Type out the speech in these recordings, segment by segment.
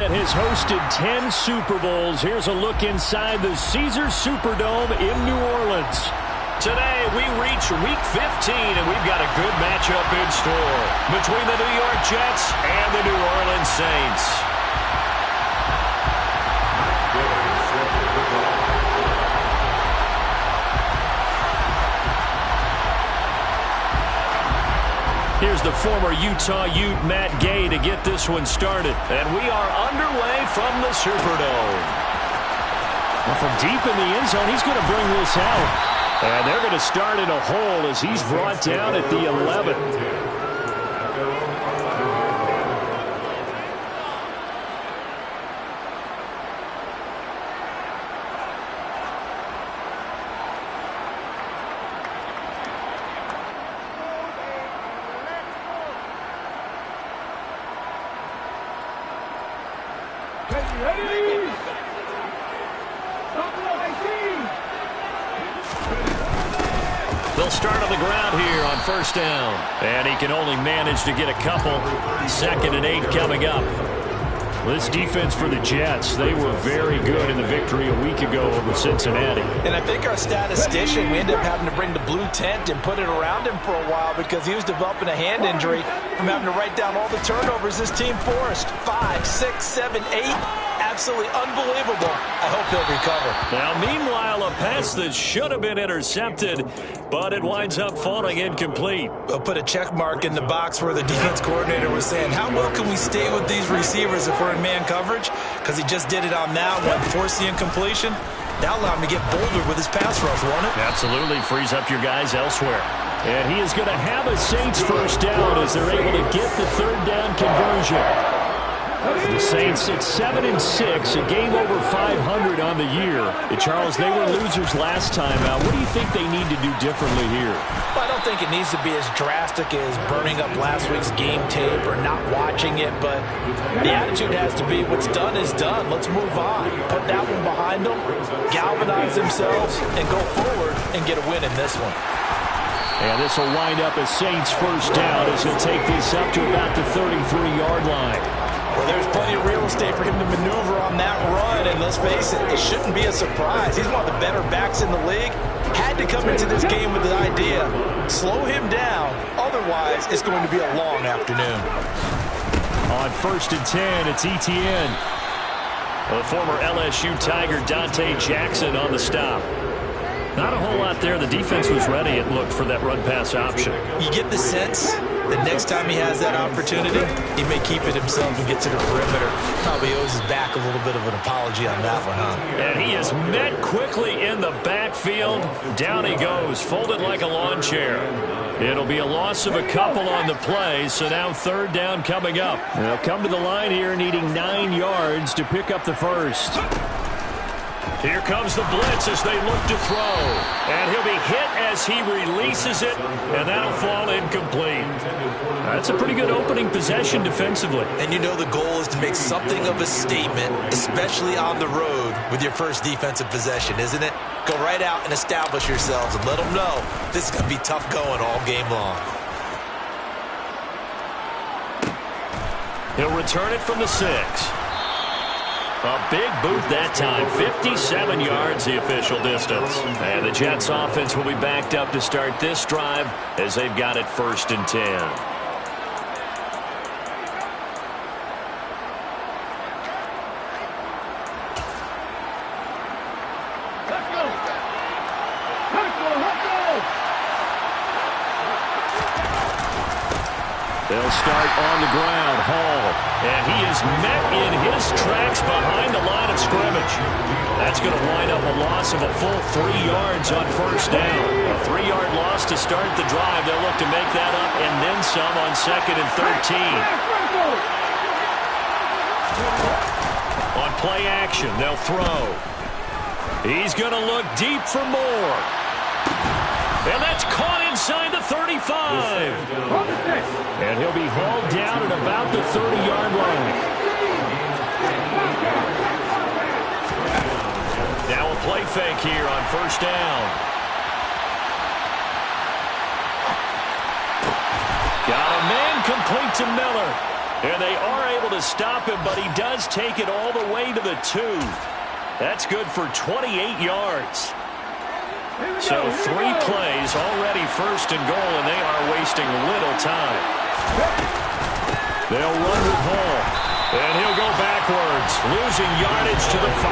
Has hosted 10 Super Bowls. Here's a look inside the Caesars Superdome in New Orleans. Today, we reach Week 15, and we've got a good matchup in store between the New York Jets and the New Orleans Saints. Here's the former Utah Ute, Matt Gay, to get this one started. And we are underway from the Superdome. Well, from deep in the end zone, he's going to bring this out. And they're going to start in a hole as he's brought down at the 11. They'll start on the ground here on first down. And he can only manage to get a couple. 2nd and 8 coming up. This defense for the Jets, they were very good in the victory a week ago over Cincinnati. And I think our statistician, we ended up having to bring the blue tent and put it around him for a while because he was developing a hand injury from having to write down all the turnovers this team forced. 5, 6, 7, 8. Absolutely unbelievable. I hope he'll recover. Now, meanwhile, a pass that should have been intercepted, but it winds up falling incomplete. We'll put a check mark in the box where the defense coordinator was saying, how well can we stay with these receivers if we're in man coverage? Because he just did it on that one, forced the incompletion. That allowed him to get bolder with his pass rush, won't it? Absolutely. Frees up your guys elsewhere. And he is going to have a Saints first down as they're able to get the 3rd down conversion. The Saints at 7-6, a game over 500 on the year. Charles, they were losers last time out. What do you think they need to do differently here? Well, I don't think it needs to be as drastic as burning up last week's game tape or not watching it, but the attitude has to be what's done is done. Let's move on. Put that one behind them, galvanize themselves, and go forward and get a win in this one. And this will wind up as Saints first down as he'll take this up to about the 33-yard line. Well, there's plenty of real estate for him to maneuver on that run, and let's face it, it shouldn't be a surprise. He's one of the better backs in the league. Had to come into this game with the idea, slow him down, otherwise it's going to be a long afternoon. On 1st and 10, it's Etienne. The former LSU Tiger Dante Jackson on the stop. Not a whole lot there. The defense was ready, it looked, for that run-pass option. You get the sense that next time he has that opportunity, he may keep it himself and get to the perimeter. Probably owes his back a little bit of an apology on that one, huh? And he is met quickly in the backfield. Down he goes, folded like a lawn chair. It'll be a loss of a couple on the play, so now 3rd down coming up. They'll come to the line here needing 9 yards to pick up the first. Here comes the blitz as they look to throw. And he'll be hit as he releases it, and that'll fall incomplete. That's a pretty good opening possession defensively. And you know the goal is to make something of a statement, especially on the road with your first defensive possession, isn't it? Go right out and establish yourselves and let them know this is going to be tough going all game long. He'll return it from the 6. A big boot that time, 57 yards the official distance. And the Jets offense will be backed up to start this drive as they've got it 1st and 10. They'll start on the ground. Hall. And he is met in his tracks behind the line of scrimmage. That's going to wind up a loss of a full 3 yards on first down. A 3-yard loss to start the drive. They'll look to make that up and then some on 2nd and 13. On play action, they'll throw. He's going to look deep for more. And that's caught inside the 35. And he'll be hauled down at about the 30-yard line. Now a play fake here on first down. Got a man complete to Miller. And they are able to stop him, but he does take it all the way to the 2. That's good for 28 yards. So 3 plays already first and goal, and they are wasting little time. They'll run with Hall, and he'll go backwards, losing yardage to the 5.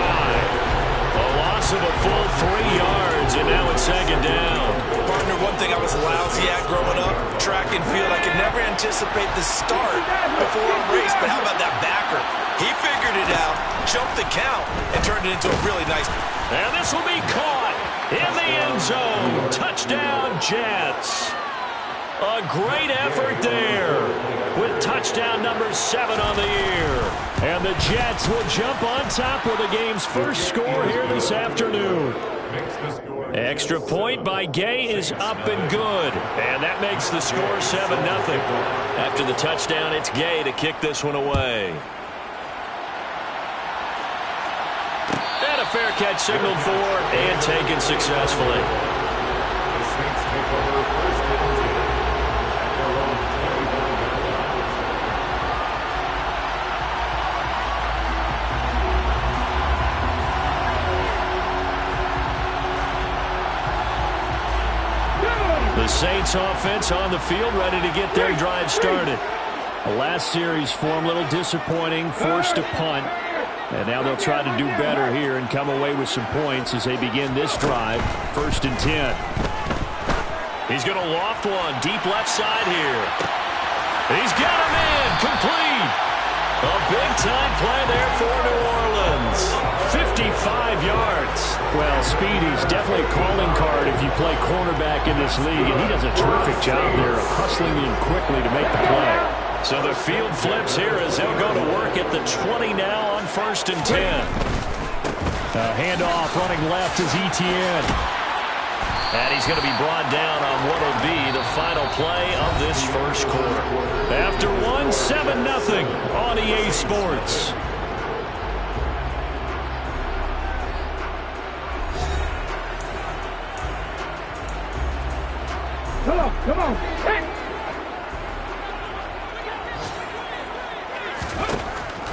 A loss of a full 3 yards, and now it's second down. Partner, one thing I was lousy at growing up, track and field, I could never anticipate the start before a race, but how about that backer? He figured it out, jumped the count, and turned it into a really nice. And this will be caught in the end zone. Touchdown, Jets. A great effort there with touchdown number 7 on the year. And the Jets will jump on top with the game's first score here this afternoon. Extra point by Gay is up and good. And that makes the score 7-0. After the touchdown, it's Gay to kick this one away. And a fair catch signaled for and taken successfully. The Saints offense on the field, ready to get their drive started. The last series for them, a little disappointing, forced to punt. And now they'll try to do better here and come away with some points as they begin this drive. 1st and 10. He's going to loft one deep left side here. He's got him in, complete. A big-time play there for New Orleans. 55 yards. Well, speed is definitely a calling card if you play cornerback in this league, and he does a terrific job there of hustling in quickly to make the play. So the field flips here as they'll go to work at the 20 now on 1st and 10. Handoff running left is Etienne. And he's going to be brought down on what will be the final play of this first quarter. After 7-0 on EA Sports. Come on.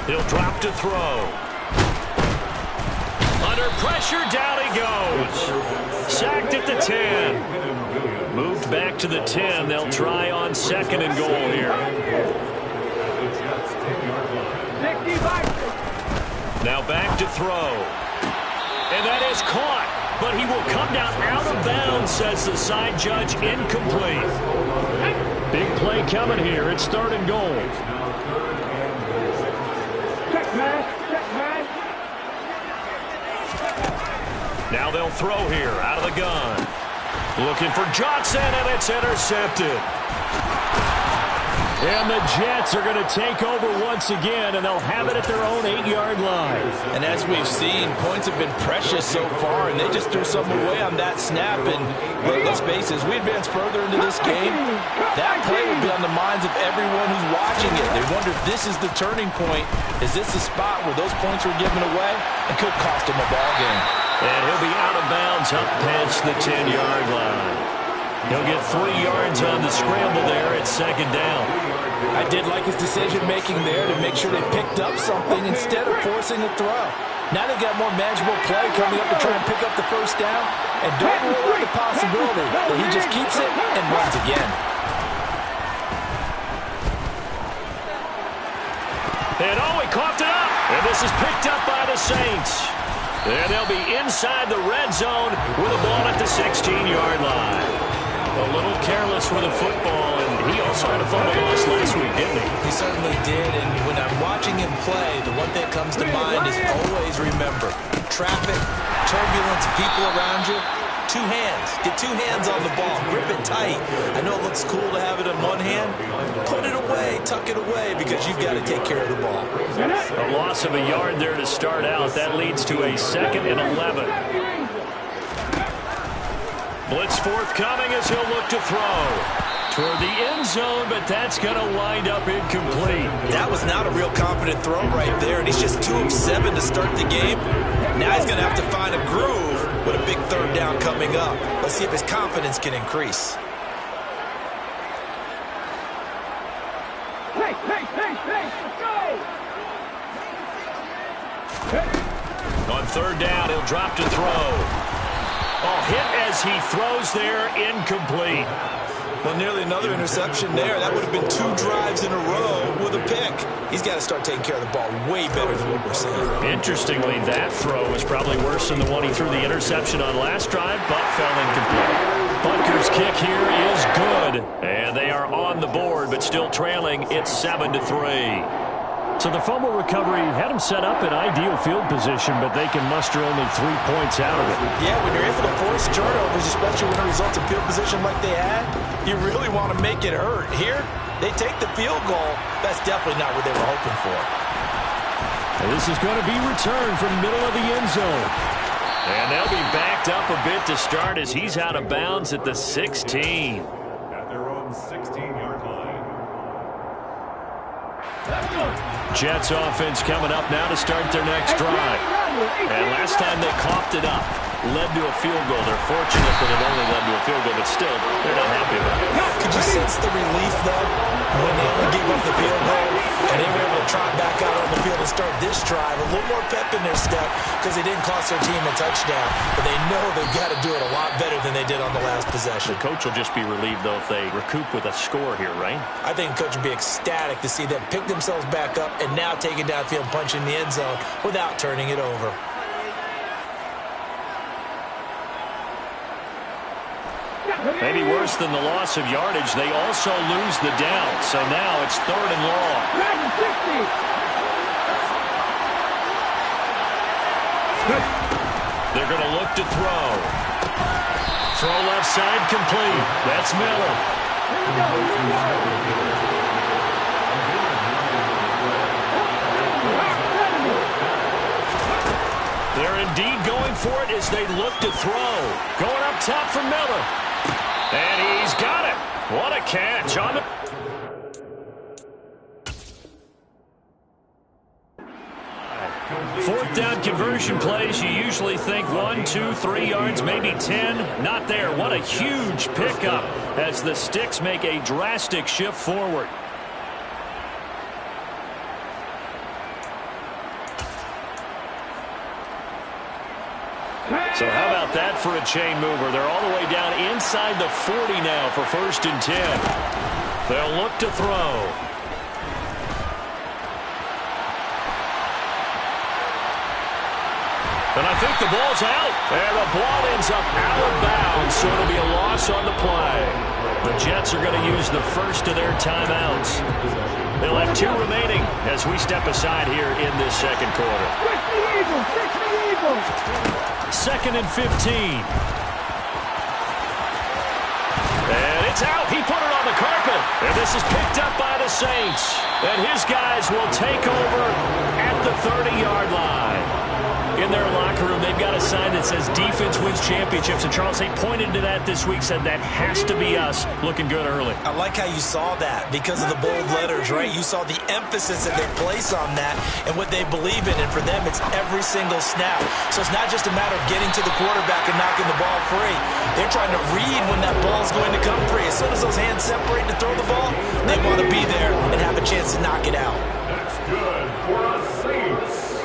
He'll drop to throw. Under pressure, down he goes. Sacked at the 10. Moved back to the 10. They'll try on 2nd and goal here. Now back to throw. And that is caught. But he will come down out of bounds, says the side judge, incomplete. Big play coming here. It's 3rd and goal. Now they'll throw here out of the gun. Looking for Johnson, and it's intercepted. And the Jets are going to take over once again, and they'll have it at their own 8-yard line. And as we've seen, points have been precious so far, and they just threw some away on that snap. And let's face it, as we advance further into this game, that play will be on the minds of everyone who's watching it. They wonder if this is the turning point. Is this the spot where those points were given away? It could cost them a ball game. And he'll be out of bounds up past the 10-yard line. He'll get 3 yards on the scramble there at 2nd down. I did like his decision-making there to make sure they picked up something instead of forcing a throw. Now they got more manageable play coming up to try and pick up the 1st down. And don't rule out the possibility that he just keeps it and runs again. And he coughed it up. And this is picked up by the Saints. And they'll be inside the red zone with a ball at the 16-yard line. A little careless with the football, and he also had a fumble loss last week, didn't he? He certainly did, and when I'm watching him play, the one thing that comes to mind is always remember, traffic, turbulence, people around you, 2 hands. Get 2 hands on the ball. Grip it tight. I know it looks cool to have it in one hand. Put it away, tuck it away, because you've got to take care of the ball. A loss of a yard there to start out. That leads to a 2nd and 11. Blitz forthcoming as he'll look to throw. Toward the end zone, but that's going to wind up incomplete. That was not a real confident throw right there, and he's just 2 of 7 to start the game. Now he's going to have to find a groove with a big 3rd down coming up. Let's see if his confidence can increase. Hey! On third down, he'll drop to throw. Oh, hit as he throws there, incomplete. Well, nearly another interception there. That would have been 2 drives in a row with a pick. He's got to start taking care of the ball way better than what we're seeing. Interestingly, that throw was probably worse than the one he threw the interception on last drive, but fell incomplete. Butker's kick here is good. And they are on the board, but still trailing. It's 7-3. So the fumble recovery had them set up in ideal field position, but they can muster only 3 points out of it. Yeah, when you're able to force turnovers, especially when it results in field position like they had, you really want to make it hurt. Here, they take the field goal. That's definitely not what they were hoping for. And this is going to be returned from the middle of the end zone. And they'll be backed up a bit to start as he's out of bounds at the 16. At their own 16-yard line. Jets offense coming up now to start their next drive. And last time they coughed it up, led to a field goal. They're fortunate that it only led to a field goal, but still, they're not happy about it. Could you sense the relief, though, when they only gave up the field goal and they were able to trot back out on the field and start this drive? A little more pep in their step because they didn't cost their team a touchdown, but they know they've got to do it a lot better than they did on the last possession. The coach will just be relieved, though, if they recoup with a score here, right? I think the coach would be ecstatic to see them pick themselves back up and now take it downfield and punch in the end zone without turning it over. Maybe worse than the loss of yardage, they also lose the down. So now it's 3rd and long. They're going to look to throw. Throw left side complete. That's Miller. They're indeed going for it as they look to throw. Going up top for Miller. And he's got it. What a catch on the... Fourth down conversion plays, you usually think 1, 2, 3 yards, maybe 10. Not there. What a huge pickup as the Sticks make a drastic shift forward. So how about that for a chain mover? They're all the way down inside the 40 now for 1st and 10. They'll look to throw. And I think the ball's out. And the ball ends up out of bounds, so it'll be a loss on the play. The Jets are going to use the first of their timeouts. They'll have 2 remaining as we step aside here in this second quarter. 2nd and 15. And it's out. He put it on the carpet. And this is picked up by the Saints. And his guys will take over at the 30-yard line. In their locker room, they've got a sign that says defense wins championships. And Charles, they pointed to that this week, said that has to be us. Looking good early. I like how you saw that because of the bold letters, right? You saw the emphasis that they place on that and what they believe in. And for them, it's every single snap. So it's not just a matter of getting to the quarterback and knocking the ball free. They're trying to read when that ball is going to come free. As soon as those hands separate to throw the ball, they want to be there and have a chance to knock it out. That's good for a Saints.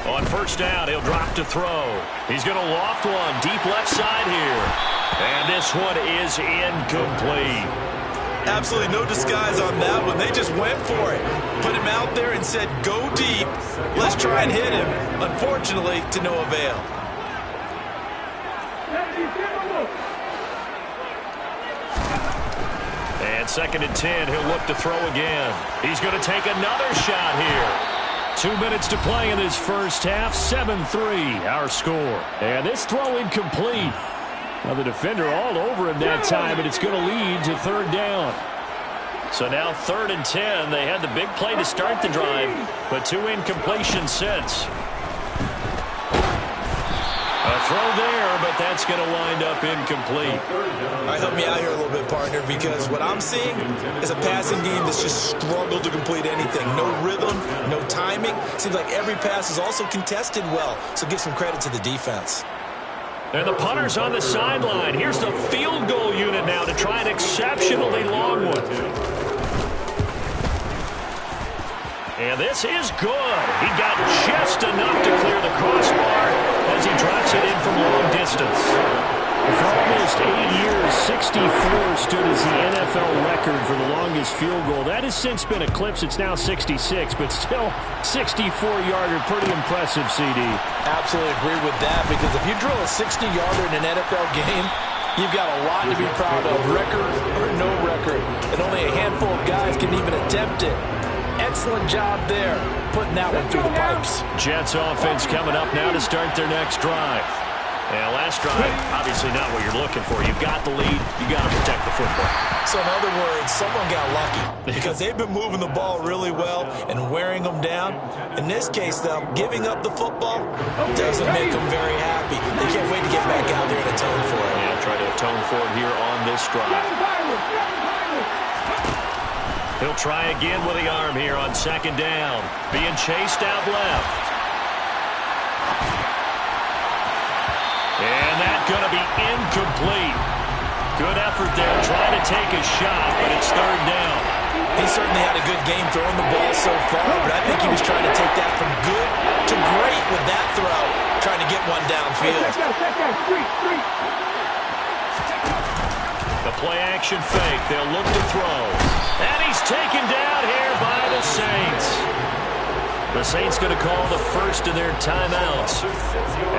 On 1st down, he'll drop to throw. He's going to loft one deep left side here. And this one is incomplete. Absolutely no disguise on that one. They just went for it. Put him out there and said, go deep. Let's try and hit him. Unfortunately, to no avail. And 2nd and 10, he'll look to throw again. He's going to take another shot here. 2 minutes to play in this first half. 7-3, our score. And this throw incomplete. Now the defender all over him that time, and it's going to lead to 3rd down. So now 3rd and 10. They had the big play to start the drive, but 2 incompletions since. A throw there, but that's going to wind up incomplete. All right, help me out here a little bit, partner, because what I'm seeing is a passing game that's just struggled to complete anything. No rhythm, no timing. Seems like every pass is also contested well, so give some credit to the defense. And the punter's on the sideline. Here's the field goal unit now to try an exceptionally long one. And this is good. He got crossbar as he drops it in from long distance. For almost 8 years, 64 stood as the NFL record for the longest field goal. That has since been eclipsed. It's now 66, but still 64-yarder. Pretty impressive, CD. Absolutely agree with that, because if you drill a 60-yarder in an NFL game, you've got a lot to be proud of, record or no record. And only a handful of guys can even attempt it. Excellent job there, putting that one through the pipes. Jets offense coming up now to start their next drive. Yeah, last drive, obviously not what you're looking for. You've got the lead. You got to protect the football. So in other words, someone got lucky because they've been moving the ball really well and wearing them down. In this case, though, giving up the football doesn't make them very happy. They can't wait to get back out there and atone for it. Yeah, try to atone for it here on this drive. He'll try again with the arm here on second down. Being chased out left. And that's going to be incomplete. Good effort there, trying to take a shot, but it's third down. He certainly had a good game throwing the ball so far, but I think he was trying to take that from good to great with that throw, trying to get one downfield. The play-action fake. They'll look to throw. And he's taken down here by the Saints. The Saints going to call the first of their timeouts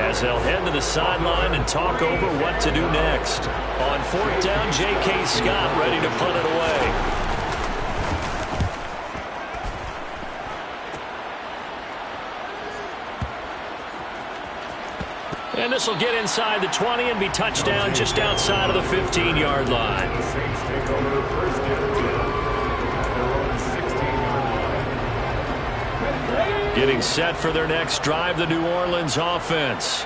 as they'll head to the sideline and talk over what to do next. On fourth down, J.K. Scott ready to punt it away. And this will get inside the 20 and be touchdown just outside of the 15-yard line. The Saints take over first down. Their own 16-yard line. Getting set for their next drive, the New Orleans offense.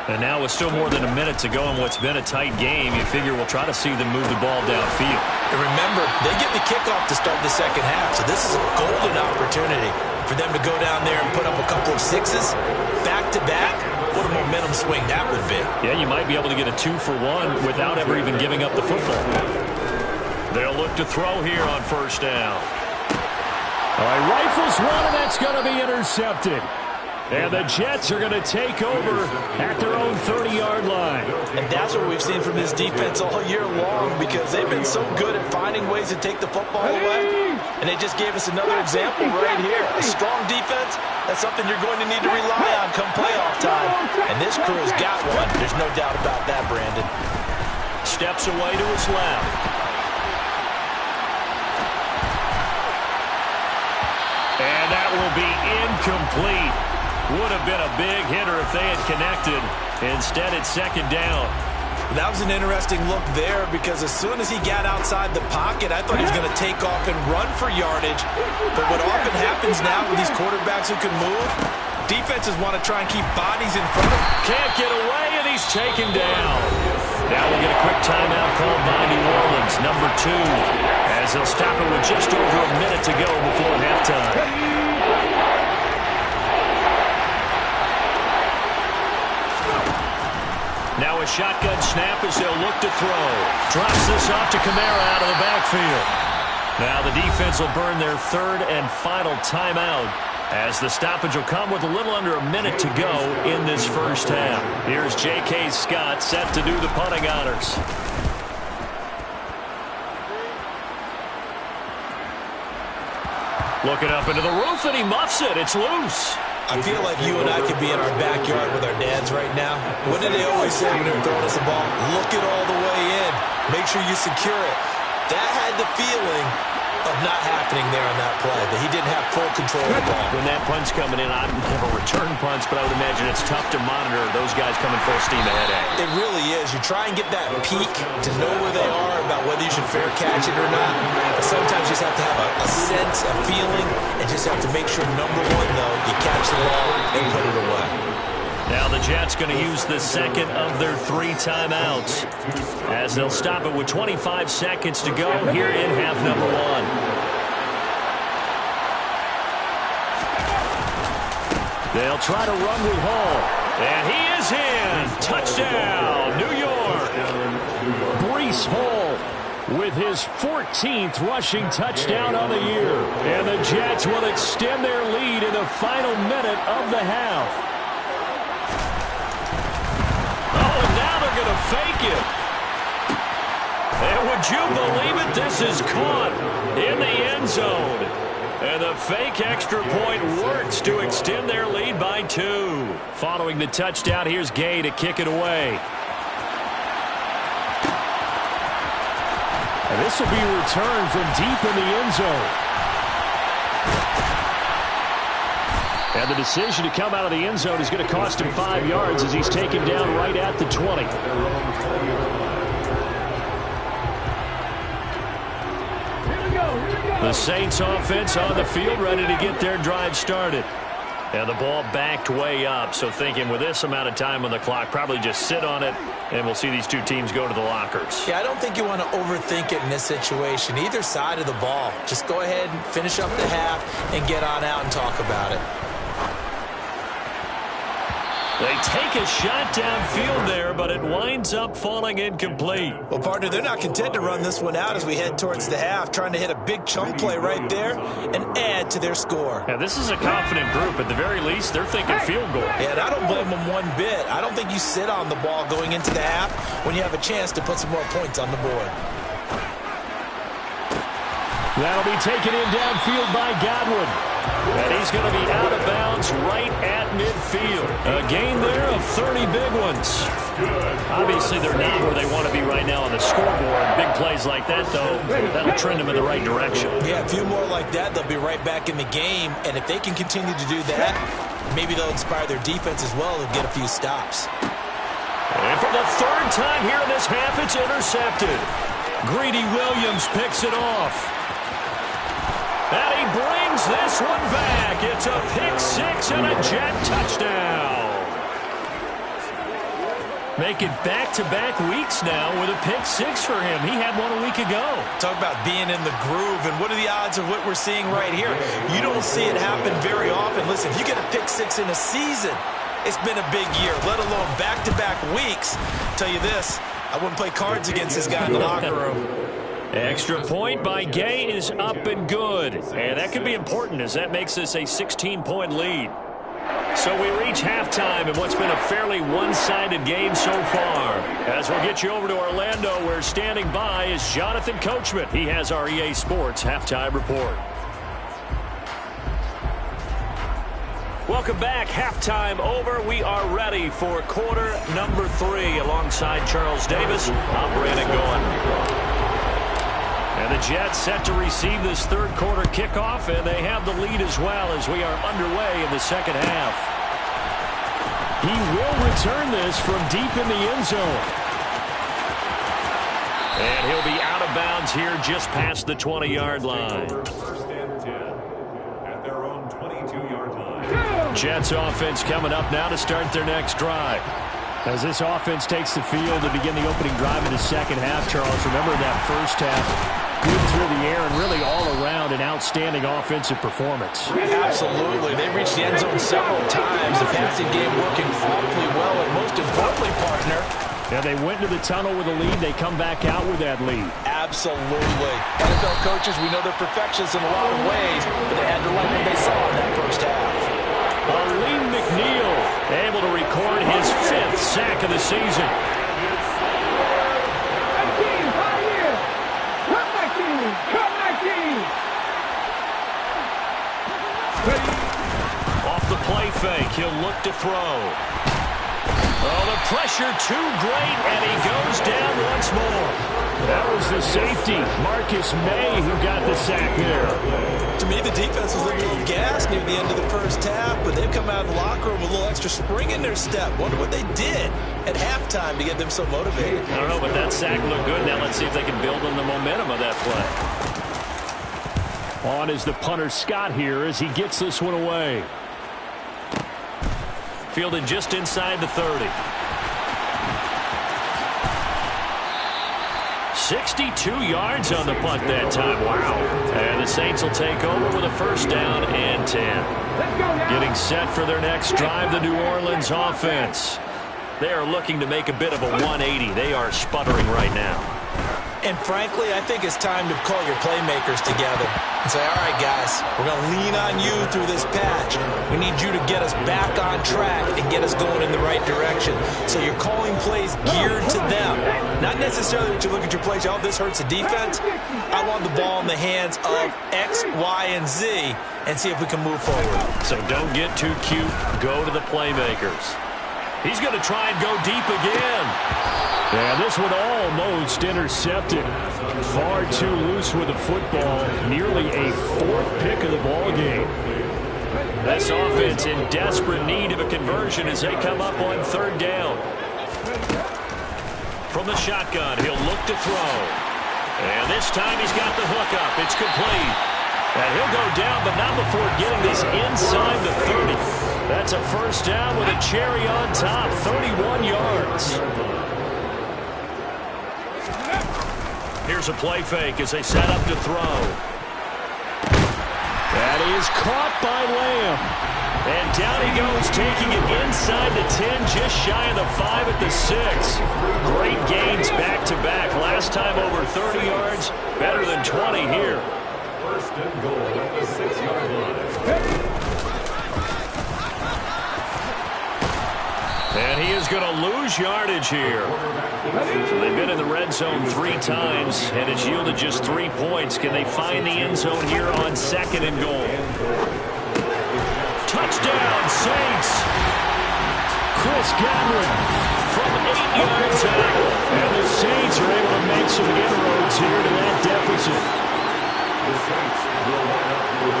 And now with still more than a minute to go in what's been a tight game, you figure we'll try to see them move the ball downfield. And remember, they get the kickoff to start the second half, so this is a golden opportunity for them to go down there and put up a couple of sixes back-to-back. What a momentum swing that would be. Yeah, you might be able to get a 2-for-1 without ever even giving up the football. They'll look to throw here on first down. All right, rifles one, and that's going to be intercepted. And the Jets are going to take over at their own 30-yard line. And that's what we've seen from this defense all year long, because they've been so good at finding ways to take the football away. And they just gave us another example right here. A strong defense, that's something you're going to need to rely on come playoff time. And this crew has got one. There's no doubt about that, Brandon. Steps away to his left. And that will be incomplete. Would have been a big hitter if they had connected. Instead, it's second down. That was an interesting look there, because as soon as he got outside the pocket, I thought he was going to take off and run for yardage. But what often happens now with these quarterbacks who can move, defenses want to try and keep bodies in front of him. Can't get away, and he's taken down. Now we'll get a quick timeout called by New Orleans, number 2, as they'll stop it with just over a minute to go before halftime. Now a shotgun snap as they'll look to throw. Drops this off to Kamara out of the backfield. Now the defense will burn their third and final timeout, as the stoppage will come with a little under a minute to go in this first half. Here's J.K. Scott set to do the punting honors. Looking up into the roof, and he muffs it. It's loose. I feel like you and I could be in our backyard with our dads right now. What did they always say when they were throwing us the ball? Look it all the way in. Make sure you secure it. That had the feeling of not happening there on that play, that he didn't have full control of the ball. When that punt's coming in, I never return punts, but I would imagine it's tough to monitor those guys coming full steam ahead at. It really is. You try and get that peek to know where they are, about whether you should fair catch it or not. But sometimes you just have to have a sense, a feeling, and just have to make sure, number one, though, you catch the ball and put it away. Now the Jets going to use the second of their 3 timeouts, as they'll stop it with 25 seconds to go here in half number 1. They'll try to run with Hall, and he is in. Touchdown, New York. Breece Hall with his 14th rushing touchdown of the year. And the Jets will extend their lead in the final minute of the half. going to fake it. And would you believe it? This is caught in the end zone. And the fake extra point works to extend their lead by 2. Following the touchdown, here's Gay to kick it away. And this will be returned from deep in the end zone. And the decision to come out of the end zone is going to cost him 5 yards as he's taken down right at the 20. The Saints offense on the field, ready to get their drive started. And the ball backed way up, so thinking with this amount of time on the clock, probably just sit on it, and we'll see these two teams go to the lockers. Yeah, I don't think you want to overthink it in this situation. Either side of the ball. Just go ahead and finish up the half and get on out and talk about it. They take a shot downfield there, but it winds up falling incomplete. Well, partner, they're not content to run this one out as we head towards the half, trying to hit a big chunk play right there and add to their score. Yeah, this is a confident group. At the very least, they're thinking field goal. Yeah, and I don't blame them one bit. I don't think you sit on the ball going into the half when you have a chance to put some more points on the board. That'll be taken in downfield by Godwin. And he's going to be out of bounds right at midfield. A gain there of 30 big ones. Obviously, they're not where they want to be right now on the scoreboard. Big plays like that, though, that'll trend them in the right direction. Yeah, a few more like that, they'll be right back in the game. And if they can continue to do that, maybe they'll inspire their defense as well and get a few stops. And for the third time here in this half, it's intercepted. Greedy Williams picks it off. And he brings this one back. It's a pick-6 and a Jet touchdown. Making back-to-back weeks now with a pick-6 for him. He had one a week ago. Talk about being in the groove, and what are the odds of what we're seeing right here? You don't see it happen very often. Listen, if you get a pick-6 in a season, it's been a big year, let alone back-to-back weeks. I'll tell you this, I wouldn't play cards against this guy in the locker room. Extra point by Gay is up and good. And that could be important as that makes this a 16-point lead. So we reach halftime in what's been a fairly one-sided game so far. As we'll get you over to Orlando, where standing by is Jonathan Coachman. He has our EA Sports halftime report. Welcome back. Halftime over. We are ready for quarter number 3 alongside Charles Davis. I'm Brandon Goen. And the Jets set to receive this third quarter kickoff, and they have the lead as well as we are underway in the second half. He will return this from deep in the end zone. And he'll be out of bounds here just past the 20-yard line. First and 10 at their own 22-yard line. Jets offense coming up now to start their next drive. As this offense takes the field to begin the opening drive in the second half, Charles, remember that first half, good through the air and really all around an outstanding offensive performance. Absolutely. They reached the end zone several times. The passing game working awfully well, and most importantly, partner, yeah, they went to the tunnel with a lead. They come back out with that lead. Absolutely. NFL coaches, we know they're perfectionists in a lot of ways, but they had to like what they saw in that first half. Aleem McNeil able to record his 5th sack of the season. Off the play fake, he'll look to throw. Oh, the pressure too great, and he goes down once more. That was the safety, Marcus May, who got the sack there. To me, the defense was looking a little gassed near the end of the first half, but they've come out of the locker room with a little extra spring in their step. Wonder what they did at halftime to get them so motivated. I don't know, but that sack looked good. Now let's see if they can build on the momentum of that play. On is the punter Scott here as he gets this one away. Fielded just inside the 30. 62 yards on the punt that time. Wow. And the Saints will take over with a first down and 10. Getting set for their next drive, the New Orleans offense. They are looking to make a bit of a 180. They are sputtering right now. And frankly, I think it's time to call your playmakers together and say, all right, guys, we're going to lean on you through this patch. We need you to get us back on track and get us going in the right direction. So you're calling plays geared to them. Not necessarily that you look at your plays, oh, this hurts the defense. I want the ball in the hands of X, Y, and Z and see if we can move forward. So don't get too cute. Go to the playmakers. He's going to try and go deep again. And this one almost intercepted. Far too loose with the football. Nearly a fourth pick of the ball game. This offense in desperate need of a conversion as they come up on third down. From the shotgun, he'll look to throw. And this time he's got the hook up. It's complete. And he'll go down, but not before getting this inside the 30. That's a first down with a cherry on top. 31 yards. Here's a play fake as they set up to throw. That is caught by Lamb. And down he goes, taking it inside the 10, just shy of the 5 at the 6. Great gains back-to-back. Last time over 30 yards, better than 20 here. First and goal at the 6-yard line. And he is going to lose yardage here. So they've been in the red zone 3 times, and it's yielded just 3 points. Can they find the end zone here on second and goal? Touchdown, Saints! Chris Godwin from 8 yards out. And the Saints are able to make some inroads here to that deficit. The Saints will line up for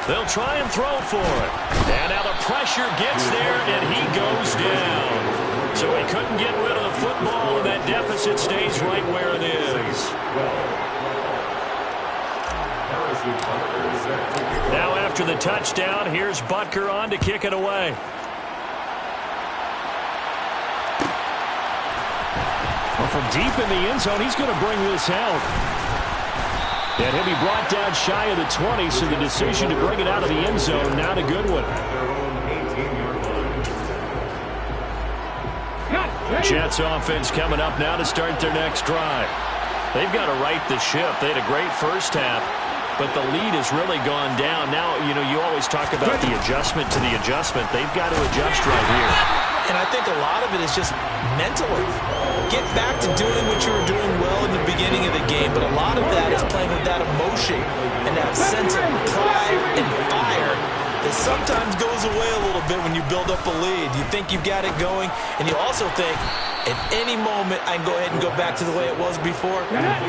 They'll try and throw for it. And now the pressure gets there, and he goes down. So he couldn't get rid of the football, and that deficit stays right where it is. Now after the touchdown, here's Butker on to kick it away. Well, from deep in the end zone, he's going to bring this out. And he'll be brought down shy of the 20, so the decision to bring it out of the end zone, not a good one. Jets offense coming up now to start their next drive. They've got to right the ship. They had a great first half, but the lead has really gone down. Now, you know, you always talk about the adjustment to the adjustment. They've got to adjust right here. And I think a lot of it is just mentally. Get back to doing what you were doing well in the beginning of the game, but a lot of that is playing with that emotion and that sense of pride and fire that sometimes goes away a little bit when you build up a lead. You think you've got it going, and you also think, at any moment, I can go ahead and go back to the way it was before.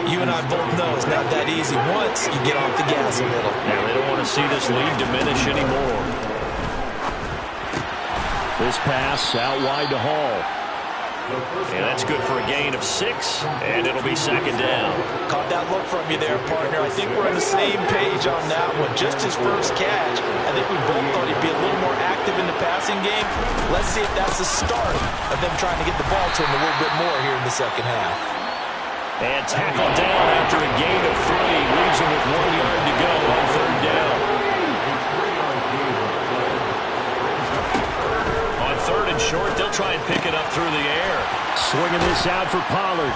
You and I both know it's not that easy once you get off the gas a little. Yeah, they don't want to see this lead diminish anymore. This pass out wide to Hall. And that's good for a gain of 6, and it'll be second down. Caught that look from you there, partner. I think we're on the same page on that one. Just his first catch. I think we both thought he'd be a little more active in the passing game. Let's see if that's the start of them trying to get the ball to him a little bit more here in the second half. And tackled down after a gain of 3. Leaves him with 1 yard to go on third down. Third and short, they'll try and pick it up through the air. Swinging this out for Pollard.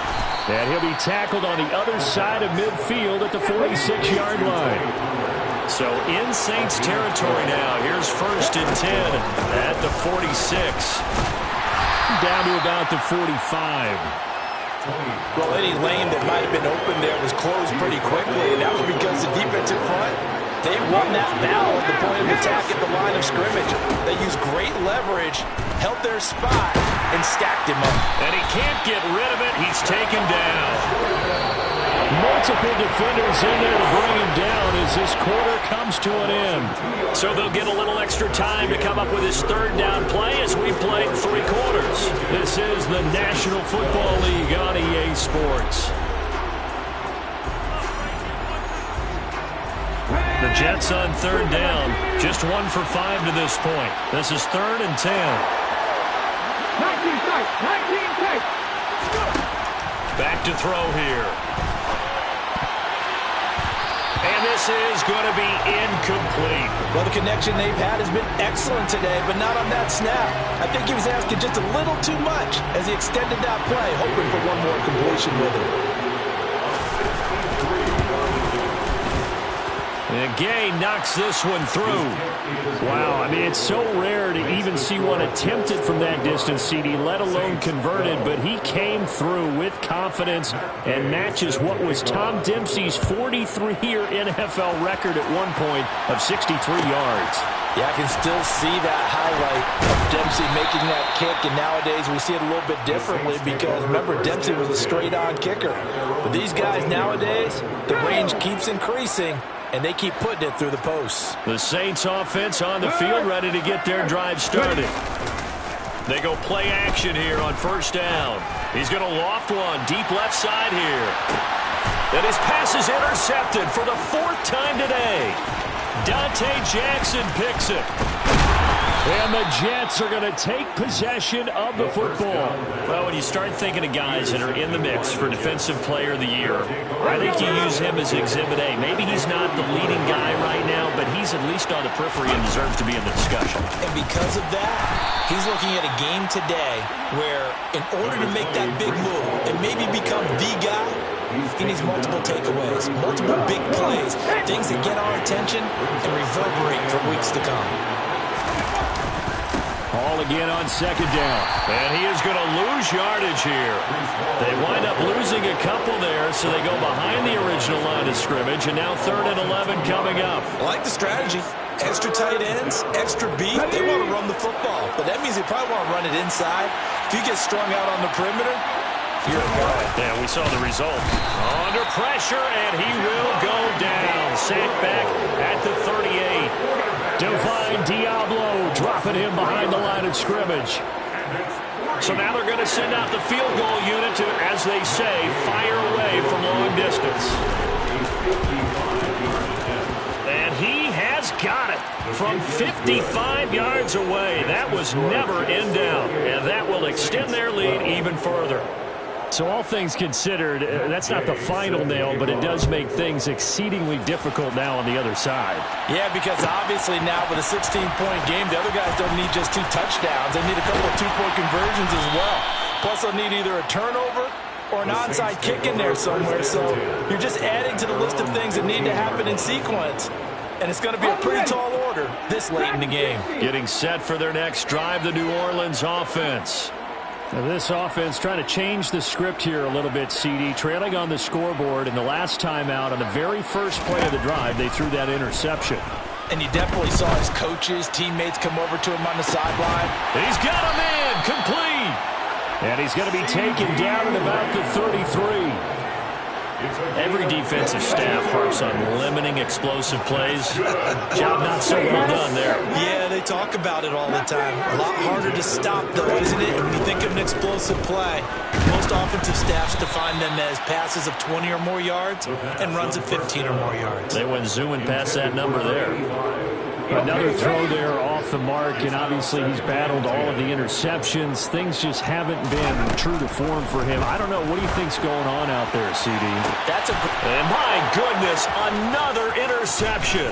And he'll be tackled on the other side of midfield at the 46-yard line. So in Saints territory now. Here's first and 10 at the 46. Down to about the 45. Well, any lane that might have been open there was closed pretty quickly, and that was because the defensive front, they won that battle at the point of attack at the line of scrimmage. They used great leverage, held their spot, and stacked him up. And he can't get rid of it. He's taken down. Multiple defenders in there to bring him down as this quarter comes to an end. So they'll get a little extra time to come up with his third down play as we play 3 quarters. This is the National Football League on EA Sports. The Jets on third down, just 1 for 5 to this point. This is 3rd and 10. 19 tight. Back to throw here. And this is going to be incomplete. Well, the connection they've had has been excellent today, but not on that snap. I think he was asking just a little too much as he extended that play, hoping for one more completion with it. And Gay knocks this one through. Wow, I mean, it's so rare to even see one attempted from that distance, CD, let alone converted, but he came through with confidence and matches what was Tom Dempsey's 43-year NFL record at one point of 63 yards. Yeah, I can still see that highlight of Dempsey making that kick, and nowadays we see it a little bit differently because, remember, Dempsey was a straight-on kicker. But these guys nowadays, the range keeps increasing, and they keep putting it through the posts. The Saints offense on the field, ready to get their drive started. They go play action here on first down. He's going to loft one deep left side here. And his pass is intercepted for the fourth time today. Dante Jackson picks it. And the Jets are going to take possession of the football. Well, when you start thinking of guys that are in the mix for Defensive Player of the Year, I think you use him as Exhibit A. Maybe he's not the leading guy right now, but he's at least on the periphery and deserves to be in the discussion. And because of that, he's looking at a game today where in order to make that big move and maybe become the guy, he needs multiple takeaways, multiple big plays, things that get our attention and reverberate for weeks to come. Ball again on second down. And he is going to lose yardage here. They wind up losing a couple there, so they go behind the original line of scrimmage, and now 3rd and 11 coming up. I like the strategy. Extra tight ends, extra beef. They want to run the football, but that means they probably want to run it inside. If you get strung out on the perimeter, you're a guy. Yeah, we saw the result. Under pressure, and he will go down. Sacked back at the 38. Divine Diablo dropping him behind the line of scrimmage. So now they're going to send out the field goal unit to, as they say, fire away from long distance. And he has got it from 55 yards away. That was never in doubt, and that will extend their lead even further. So all things considered, that's not the final nail, but it does make things exceedingly difficult now on the other side. Yeah, because obviously now with a 16-point game, the other guys don't need just 2 touchdowns. They need a couple of 2-point conversions as well. Plus they'll need either a turnover or an onside kick in there somewhere. So you're just adding to the list of things that need to happen in sequence. And it's going to be a pretty tall order this late in the game. Getting set for their next drive, the New Orleans offense. Now this offense trying to change the script here a little bit, CD. Trailing on the scoreboard, and the last time out on the very first play of the drive, they threw that interception. And you definitely saw his coaches, teammates come over to him on the sideline. He's got a man complete. And he's going to be taken down at about the 33. Every defensive staff harps on limiting explosive plays. Job not so well done there. Yeah, they talk about it all the time. A lot harder to stop, though, isn't it? When you think of an explosive play, most offensive staffs define them as passes of 20 or more yards and runs of 15 or more yards. They went zooming past that number there. Another throw there off the mark, and obviously he's battled all of the interceptions. Things just haven't been true to form for him. I don't know. What do you think's going on out there, CD? And my goodness, another interception.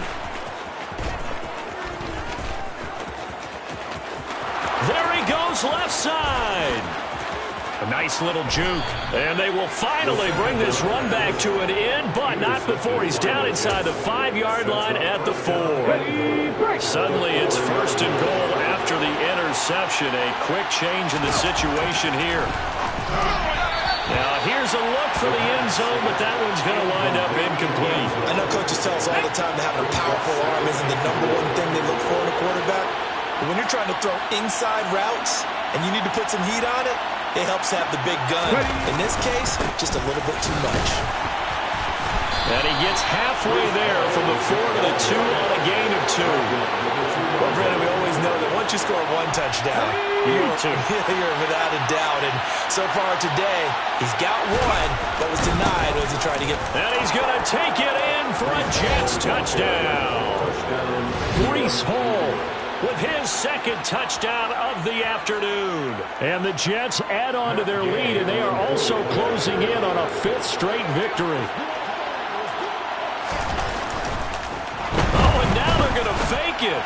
There he goes, left side. A nice little juke. And they will finally bring this run back to an end, but not before he's down inside the 5-yard line at the 4. Suddenly it's 1st and goal after the interception. A quick change in the situation here. Now here's a look for the end zone, but that one's going to wind up incomplete. I know coaches tell us all the time that having a powerful arm isn't the #1 thing they look for in a quarterback. But when you're trying to throw inside routes and you need to put some heat on it, it helps have the big gun. In this case, just a little bit too much. And he gets halfway there from the 4 to the 2 on a gain of 2. Well, Brandon, we always know that once you score 1 touchdown, you're without a doubt. And so far today, he's got 1, but was denied as he tried to get. And he's going to take it in for a Jets touchdown. Breece Hall with his 2nd touchdown of the afternoon. And the Jets add on to their lead, and they are also closing in on a 5th straight victory. Oh, and now they're going to fake it.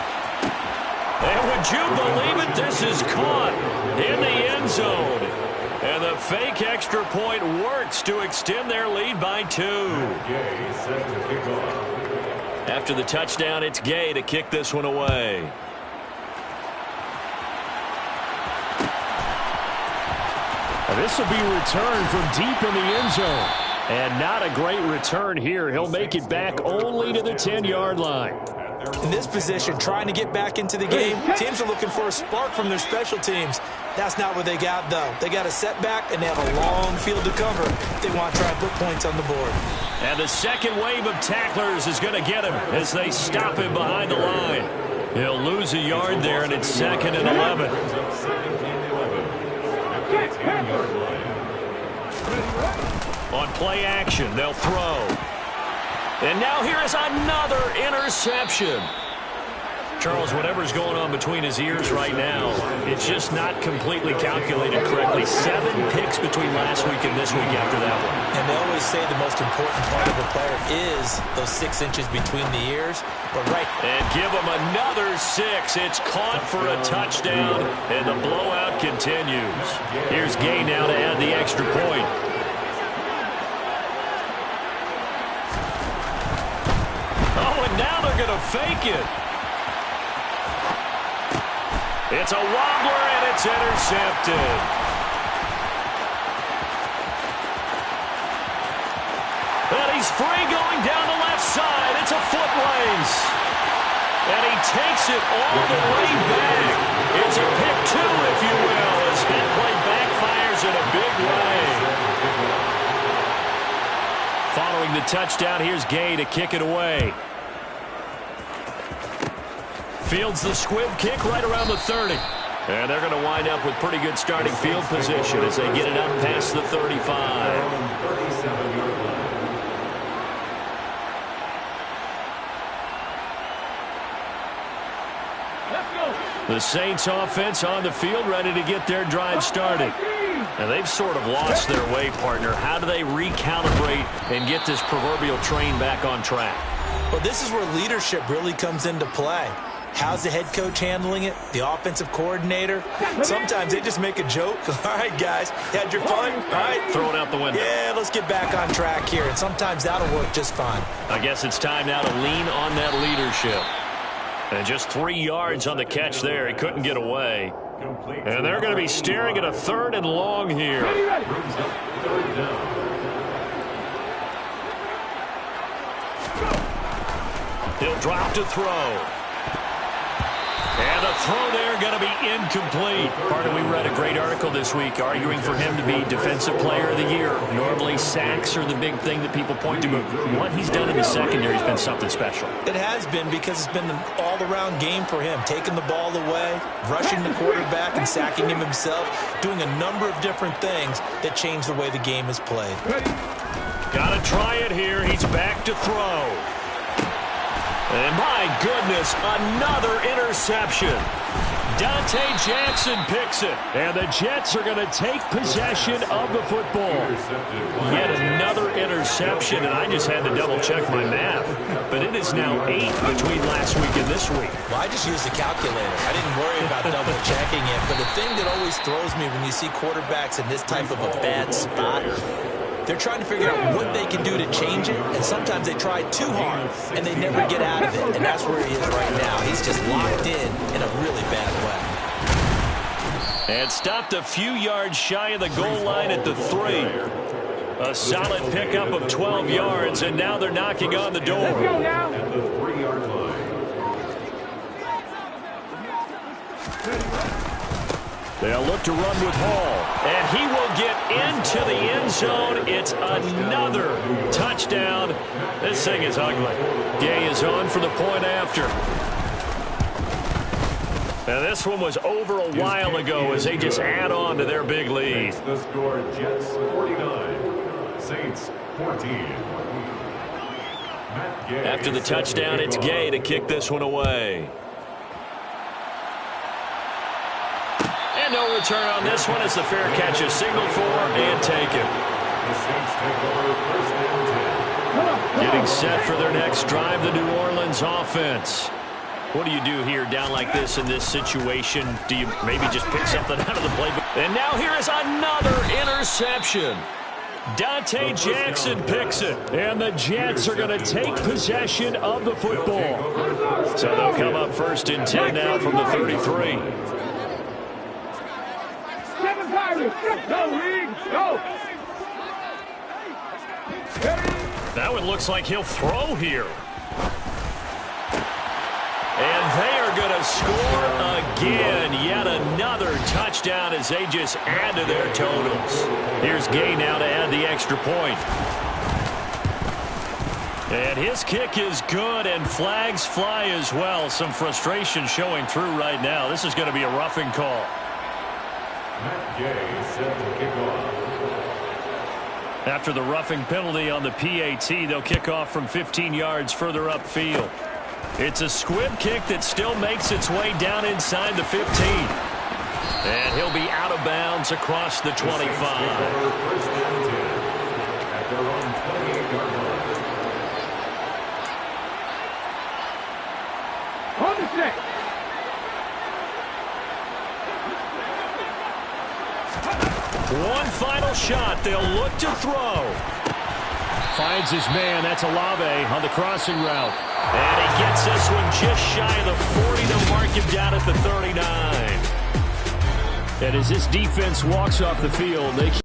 And would you believe it? This is caught in the end zone. And the fake extra point works to extend their lead by 2. After the touchdown, it's Gay to kick this one away. This will be returned from deep in the end zone. And not a great return here. He'll make it back only to the 10-yard line. In this position, trying to get back into the game, teams are looking for a spark from their special teams. That's not what they got, though. They got a setback, and they have a long field to cover if they want to try and put points on the board. And the second wave of tacklers is going to get him as they stop him behind the line. He'll lose a yard there, and it's 2nd and 11. On play action, they'll throw. And now here is another interception. Charles, whatever's going on between his ears right now, it's just not completely calculated correctly. 7 picks between last week and this week after that one. And they always say the most important part of a player is those 6 inches between the ears. But and give him another 6. It's caught for a touchdown, and the blowout continues. Here's Gay now to add the extra point. Oh, and now they're going to fake it. It's a wobbler, and it's intercepted. And he's free going down the left side. It's a foot race. And he takes it all the way back. It's a pick 2, if you will, as that play backfires in a big way. Following the touchdown, here's Gay to kick it away. Fields the squib kick right around the 30. And they're going to wind up with pretty good starting field position as they get it up past the 35. The Saints offense on the field ready to get their drive started. And they've sort of lost their way, partner. How do they recalibrate and get this proverbial train back on track? Well, this is where leadership really comes into play. How's the head coach handling it? The offensive coordinator? Sometimes they just make a joke. All right, guys, had your fun? All right. Throw it out the window. Yeah, let's get back on track here. And sometimes that'll work just fine. I guess it's time now to lean on that leadership. And just 3 yards on the catch there. He couldn't get away. And they're going to be staring at a 3rd and long here. He'll drop to throw. And the throw there going to be incomplete. Pardon, we read a great article this week arguing for him to be Defensive Player of the Year. Normally, sacks are the big thing that people point to, but what he's done in the secondary has been something special. It has been because it's been an all-around game for him. Taking the ball away, rushing the quarterback, and sacking him himself, doing a number of different things that change the way the game is played. Got to try it here. He's back to throw. And my goodness, another interception. Dante Jackson picks it. And the Jets are going to take possession of the football. Yet another interception, and I just had to double-check my math. But it is now 8 between last week and this week. Well, I just used the calculator. I didn't worry about double-checking it. But the thing that always throws me when you see quarterbacks in this type of a bad spot, they're trying to figure out what they can do to change it, and sometimes they try too hard, and they never get out of it, and that's where he is right now. He's just locked in a really bad way. And stopped a few yards shy of the goal line at the 3. A solid pickup of 12 yards, and now they're knocking on the door. Let's go now. At the 3-yard line. They'll look to run with Hall. And he will get into the end zone. It's another touchdown. This thing is ugly. Gay is on for the point after. Now this one was over a while ago as they just add on to their big lead. The score, Jets 49, Saints 14. After the touchdown, it's Gay to kick this one away. And no return on this one as the fair catch is signaled for and taken. Getting set for their next drive, the New Orleans offense. What do you do here down like this in this situation? Do you maybe just pick something out of the playbook? And now here is another interception. Dante Jackson picks it. And the Jets are going to take possession of the football. So they'll come up 1st and 10 now from the 33. Go! That one looks like he'll throw here. And they are going to score again. Yet another touchdown as they just add to their totals. Here's Gay now to add the extra point. And his kick is good, and flags fly as well. Some frustration showing through right now. This is going to be a roughing call. Matt Gay set to kick off. After the roughing penalty on the PAT, they'll kick off from 15 yards further upfield. It's a squib kick that still makes its way down inside the 15. And he'll be out of bounds across the 25. First and 10 at their own 28-yard line. On the set. One final shot. They'll look to throw. Finds his man. That's Olave on the crossing route. And he gets this one just shy of the 40 to mark him down at the 39. And as this defense walks off the field, they